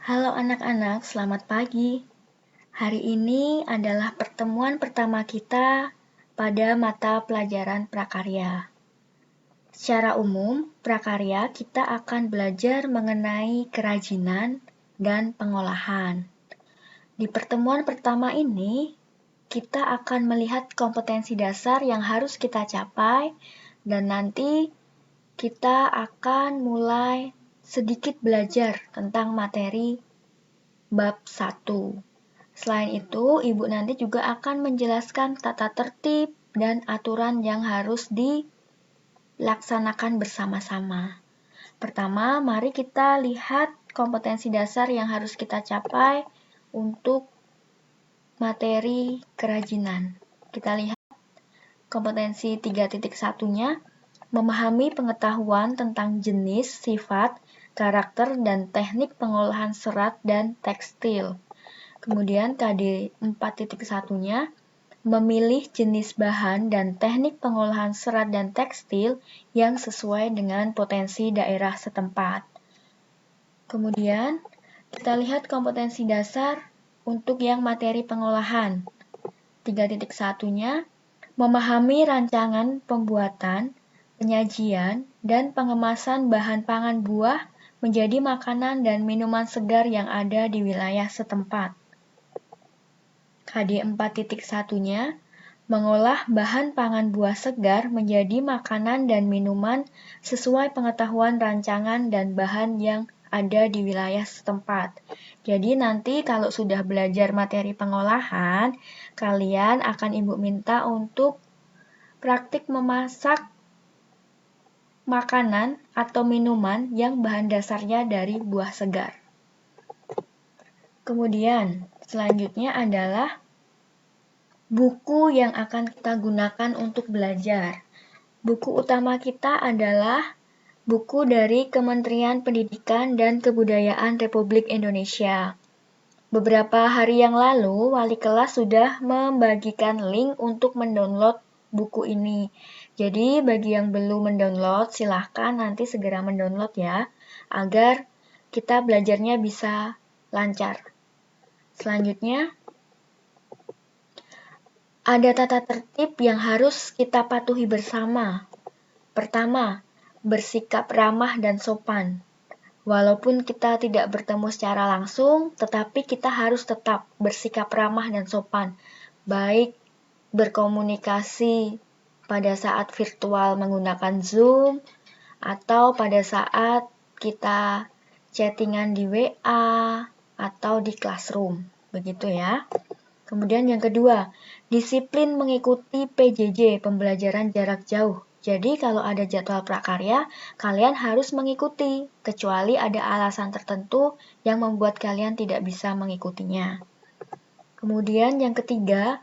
Halo anak-anak, selamat pagi. Hari ini adalah pertemuan pertama kita pada mata pelajaran prakarya. Secara umum, prakarya kita akan belajar mengenai kerajinan dan pengolahan. Di pertemuan pertama ini, kita akan melihat kompetensi dasar yang harus kita capai dan nanti kita akan mulai sedikit belajar tentang materi bab 1. Selain itu, Ibu nanti juga akan menjelaskan tata tertib dan aturan yang harus dilaksanakan bersama-sama. Pertama, mari kita lihat kompetensi dasar yang harus kita capai untuk materi kerajinan. Kita lihat kompetensi 3.1-nya, memahami pengetahuan tentang jenis, sifat, karakter, dan teknik pengolahan serat dan tekstil. Kemudian KD 4.1-nya, memilih jenis bahan dan teknik pengolahan serat dan tekstil yang sesuai dengan potensi daerah setempat. Kemudian, kita lihat kompetensi dasar untuk yang materi pengolahan. 3.1-nya, memahami rancangan pembuatan, penyajian, dan pengemasan bahan pangan buah menjadi makanan dan minuman segar yang ada di wilayah setempat. KD 4.1-nya, mengolah bahan pangan buah segar menjadi makanan dan minuman sesuai pengetahuan rancangan dan bahan yang ada di wilayah setempat. Jadi nanti kalau sudah belajar materi pengolahan, kalian akan Ibu minta untuk praktik memasak makanan atau minuman yang bahan dasarnya dari buah segar. Kemudian, selanjutnya adalah buku yang akan kita gunakan untuk belajar. Buku utama kita adalah buku dari Kementerian Pendidikan dan Kebudayaan Republik Indonesia. Beberapa hari yang lalu, wali kelas sudah membagikan link untuk mendownload buku ini. Jadi, bagi yang belum mendownload, silahkan nanti segera mendownload ya, agar kita belajarnya bisa lancar. Selanjutnya, ada tata tertib yang harus kita patuhi bersama. Pertama, bersikap ramah dan sopan. Walaupun kita tidak bertemu secara langsung, tetapi kita harus tetap bersikap ramah dan sopan, baik berkomunikasi pada saat virtual menggunakan Zoom, atau pada saat kita chattingan di WA, atau di classroom. Begitu ya. Kemudian yang kedua, disiplin mengikuti PJJ, pembelajaran jarak jauh. Jadi kalau ada jadwal prakarya, kalian harus mengikuti, kecuali ada alasan tertentu yang membuat kalian tidak bisa mengikutinya. Kemudian yang ketiga,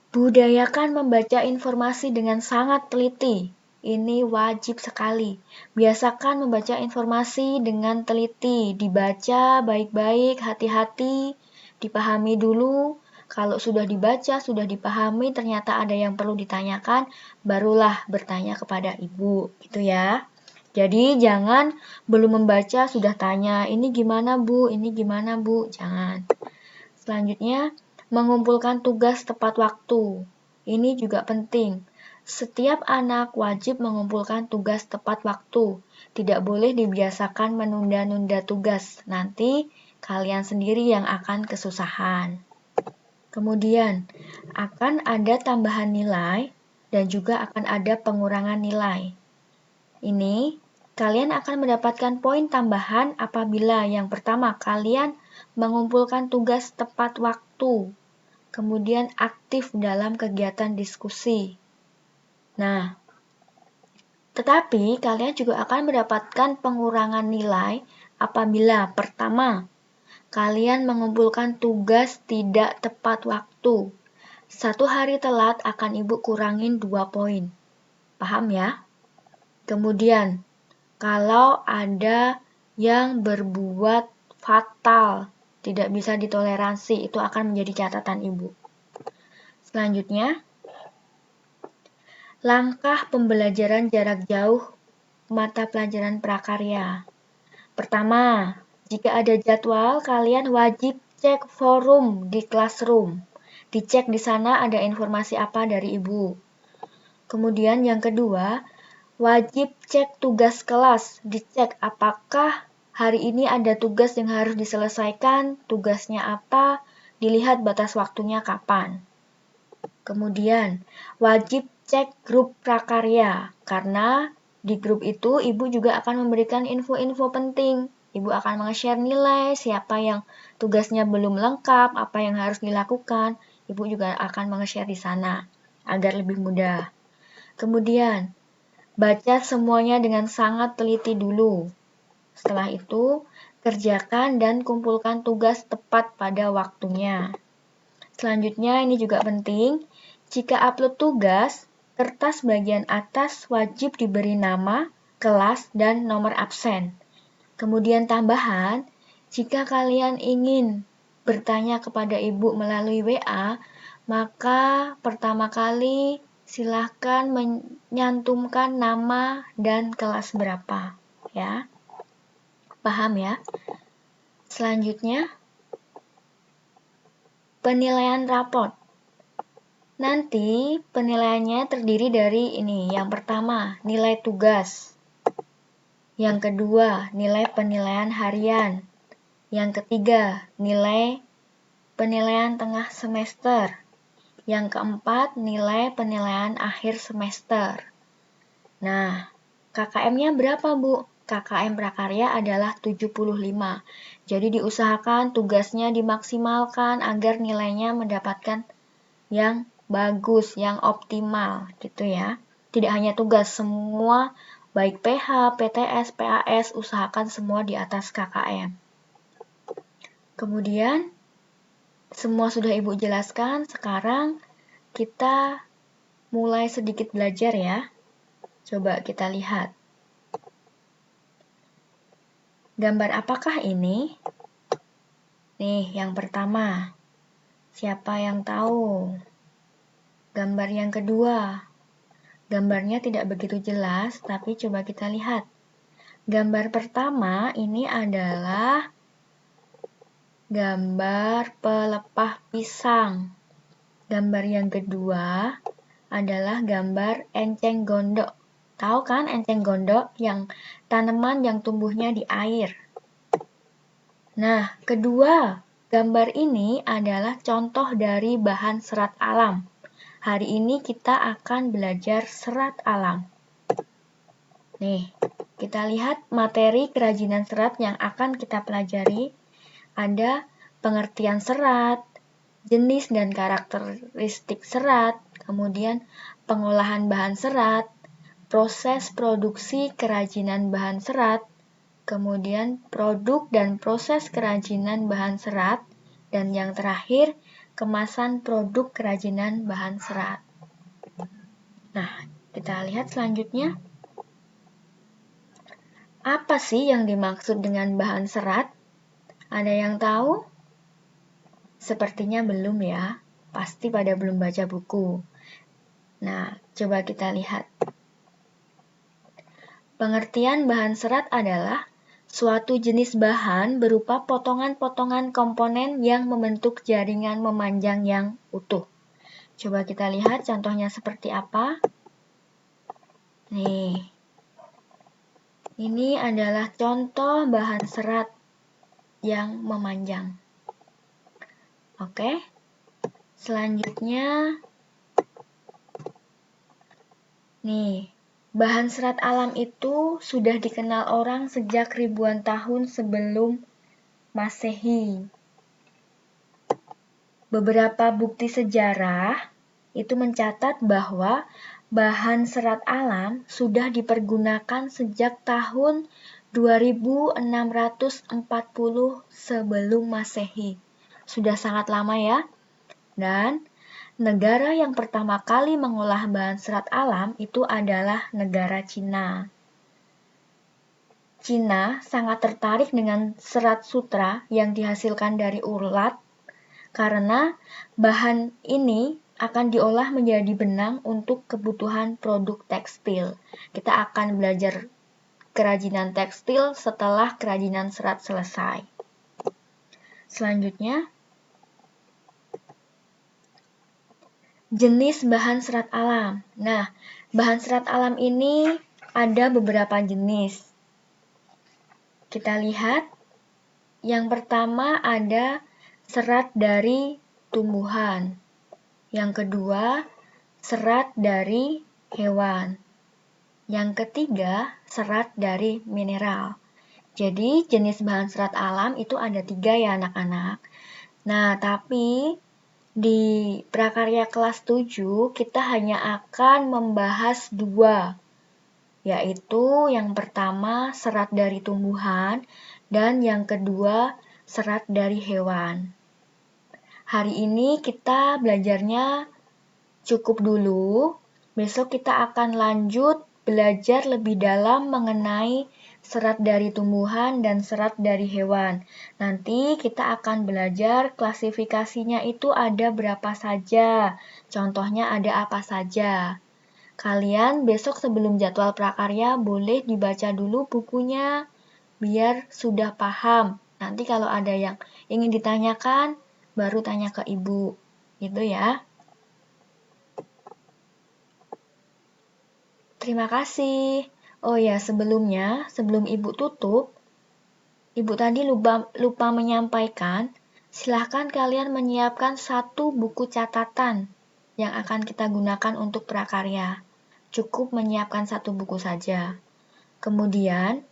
budayakan membaca informasi dengan sangat teliti. Ini wajib sekali. Biasakan membaca informasi dengan teliti, dibaca baik-baik, hati-hati, dipahami dulu. Kalau sudah dibaca, sudah dipahami, ternyata ada yang perlu ditanyakan, barulah bertanya kepada ibu, gitu ya. Jadi jangan belum membaca sudah tanya, ini gimana bu, ini gimana bu, jangan. Selanjutnya, mengumpulkan tugas tepat waktu. Ini juga penting. Setiap anak wajib mengumpulkan tugas tepat waktu. Tidak boleh dibiasakan menunda-nunda tugas. Nanti kalian sendiri yang akan kesusahan. Kemudian, akan ada tambahan nilai dan juga akan ada pengurangan nilai. Ini, kalian akan mendapatkan poin tambahan apabila yang pertama kalian mengumpulkan tugas tepat waktu, kemudian aktif dalam kegiatan diskusi. Nah, tetapi kalian juga akan mendapatkan pengurangan nilai apabila pertama, kalian mengumpulkan tugas tidak tepat waktu. 1 hari telat akan Ibu kurangin 2 poin. Paham ya? Kemudian, kalau ada yang berbuat fatal, tidak bisa ditoleransi, itu akan menjadi catatan Ibu. Selanjutnya, langkah pembelajaran jarak jauh mata pelajaran prakarya. Pertama, Jika ada jadwal, kalian wajib cek forum di Classroom. Dicek di sana ada informasi apa dari ibu. Kemudian yang kedua, wajib cek tugas kelas. Dicek apakah hari ini ada tugas yang harus diselesaikan, tugasnya apa, dilihat batas waktunya kapan. Kemudian, wajib cek grup prakarya, karena di grup itu ibu juga akan memberikan info-info penting. Ibu akan meng-share nilai, siapa yang tugasnya belum lengkap, apa yang harus dilakukan. Ibu juga akan meng-share di sana, agar lebih mudah. Kemudian, baca semuanya dengan sangat teliti dulu. Setelah itu, kerjakan dan kumpulkan tugas tepat pada waktunya. Selanjutnya, ini juga penting, jika upload tugas, kertas bagian atas wajib diberi nama, kelas, dan nomor absen. Kemudian tambahan, jika kalian ingin bertanya kepada ibu melalui WA, maka pertama kali silahkan menyantumkan nama dan kelas berapa. Ya, paham ya? Selanjutnya, penilaian raport. Nanti penilaiannya terdiri dari ini. Yang pertama, nilai tugas. Yang kedua, nilai penilaian harian. Yang ketiga, nilai penilaian tengah semester. Yang keempat, nilai penilaian akhir semester. Nah, KKM-nya berapa, Bu? KKM prakarya adalah 75. Jadi diusahakan tugasnya dimaksimalkan agar nilainya mendapatkan yang bagus, yang optimal gitu ya. Tidak hanya tugas, semua baik PH, PTS, PAS, usahakan semua di atas KKM. Kemudian, semua sudah Ibu jelaskan, sekarang kita mulai sedikit belajar ya. Coba kita lihat. Gambar apakah ini? Nih, yang pertama. Siapa yang tahu? Gambar yang kedua. Gambarnya tidak begitu jelas, tapi coba kita lihat. Gambar pertama ini adalah gambar pelepah pisang. Gambar yang kedua adalah gambar enceng gondok. Tahu kan enceng gondok yang tanaman yang tumbuhnya di air? Nah, kedua gambar ini adalah contoh dari bahan serat alam. Hari ini kita akan belajar serat alam. Nih, kita lihat materi kerajinan serat yang akan kita pelajari. Ada pengertian serat, jenis dan karakteristik serat, kemudian pengolahan bahan serat, proses produksi kerajinan bahan serat, kemudian produk dan proses kerajinan bahan serat, dan yang terakhir, kemasan produk kerajinan bahan serat. Nah, kita lihat selanjutnya. Apa sih yang dimaksud dengan bahan serat? Ada yang tahu? Sepertinya belum ya. Pasti pada belum baca buku. Nah, coba kita lihat. Pengertian bahan serat adalah suatu jenis bahan berupa potongan-potongan komponen yang membentuk jaringan memanjang yang utuh. Coba kita lihat contohnya seperti apa. Nih, ini adalah contoh bahan serat yang memanjang. Oke, selanjutnya, nih, bahan serat alam itu sudah dikenal orang sejak ribuan tahun sebelum Masehi. Beberapa bukti sejarah itu mencatat bahwa bahan serat alam sudah dipergunakan sejak tahun 2640 sebelum Masehi. Sudah sangat lama ya. Dan negara yang pertama kali mengolah bahan serat alam itu adalah negara Cina. Cina sangat tertarik dengan serat sutra yang dihasilkan dari ulat karena bahan ini akan diolah menjadi benang untuk kebutuhan produk tekstil. Kita akan belajar kerajinan tekstil setelah kerajinan serat selesai. Selanjutnya, jenis bahan serat alam. Nah, bahan serat alam ini ada beberapa jenis. Kita lihat, yang pertama ada serat dari tumbuhan. Yang kedua, serat dari hewan. Yang ketiga, serat dari mineral. Jadi, jenis bahan serat alam itu ada 3 ya anak-anak. Nah, tapi di prakarya kelas 7, kita hanya akan membahas 2, yaitu yang pertama serat dari tumbuhan dan yang kedua serat dari hewan. Hari ini kita belajarnya cukup dulu, besok kita akan lanjut belajar lebih dalam mengenai serat dari tumbuhan dan serat dari hewan. Nanti kita akan belajar klasifikasinya itu ada berapa saja, contohnya ada apa saja. Kalian besok sebelum jadwal prakarya boleh dibaca dulu bukunya, biar sudah paham. Nanti kalau ada yang ingin ditanyakan, baru tanya ke ibu. Gitu ya. Terima kasih. Oh ya, sebelum ibu tutup, ibu tadi lupa menyampaikan, silahkan kalian menyiapkan 1 buku catatan yang akan kita gunakan untuk prakarya. Cukup menyiapkan 1 buku saja. Kemudian,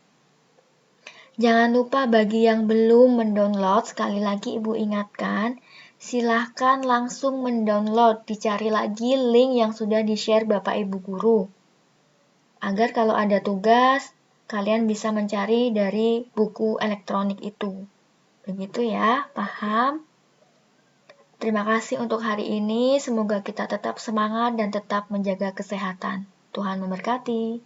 jangan lupa bagi yang belum mendownload, sekali lagi ibu ingatkan, silahkan langsung mendownload, dicari lagi link yang sudah di-share Bapak Ibu Guru. Agar kalau ada tugas, kalian bisa mencari dari buku elektronik itu. Begitu ya, paham? Terima kasih untuk hari ini, semoga kita tetap semangat dan tetap menjaga kesehatan. Tuhan memberkati.